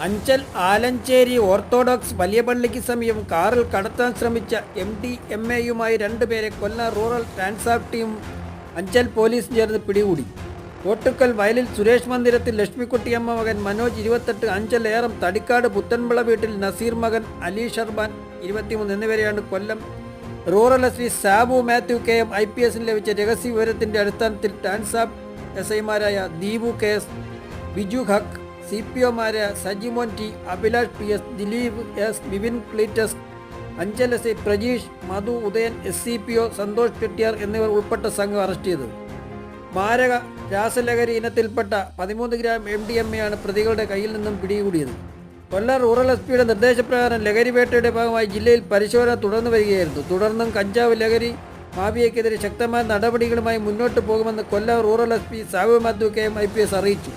Anchal Alencherry orthodox വലിയ പള്ളിക്ക് സമീപം കാറിൽ കടത്താൻ ശ്രമിച്ച MDMA-യുമായി രണ്ടുപേരെ കൊല്ലം റൂറൽ ട്രാൻസാപ്പ് ടീം അഞ്ചൽ പോലീസ് ചേർന്ന് പിടികൂടി. കോട്ടുക്കൽ വയലിൽ സുരേഷ് മന്ദിരത്തിൽ ലക്ഷ്മിക്കുട്ടിയമ്മ മകൻ മനോജ് 28, അഞ്ചൽ ഏറം തടിക്കാട് പുത്തൻപിള വീട്ടിൽ നസീർ മകൻ അലി ഷർബാൻ 23 എന്നിവരെയാണ് Kollam rural SP Sabu Mathew KM IPSന് ലഭിച്ച രഹസ്യ വിവരത്തിൻ്റെ അടിസ്ഥാനത്തിൽ ട്രാൻസാപ്പ് SI-മാരായ ദീപു KS, ബിജു ഹക്ക്, CPO-മാരായ Sajimon T, Abhilash PS, Dileep S, Bipin Cletus, Anchal SI Prajeesh, Madhu Udayan, SCPO Santhosh Chettiyar എന്നിവർ ഉൾപ്പെട്ട സംഘം അറസ്റ്റ് ചെയ്തത്. മാരക രാസലഹരി ഇനത്തിൽപ്പെട്ട 13 ഗ്രാം MDMA-യാണ് പ്രതികളുടെ കയ്യിൽ നിന്നും പിടികൂടിയത്. കൊല്ലം റൂറൽ SP-യുടെ നിർദ്ദേശപ്രകാരം ലഹരി വേട്ടയുടെ ഭാഗമായി ജില്ലയിൽ പരിശോധന തുടർന്നു വരികയായിരുന്നു. തുടർന്നും കഞ്ചാവ് ലഹരി മാഫിയയ്ക്കെതിരെ ശക്തമായ നടപടികളുമായി മുന്നോട്ട് പോകുമെന്ന് Kollam rural SP Sabu Mathew KM IPS അറിയിച്ചു.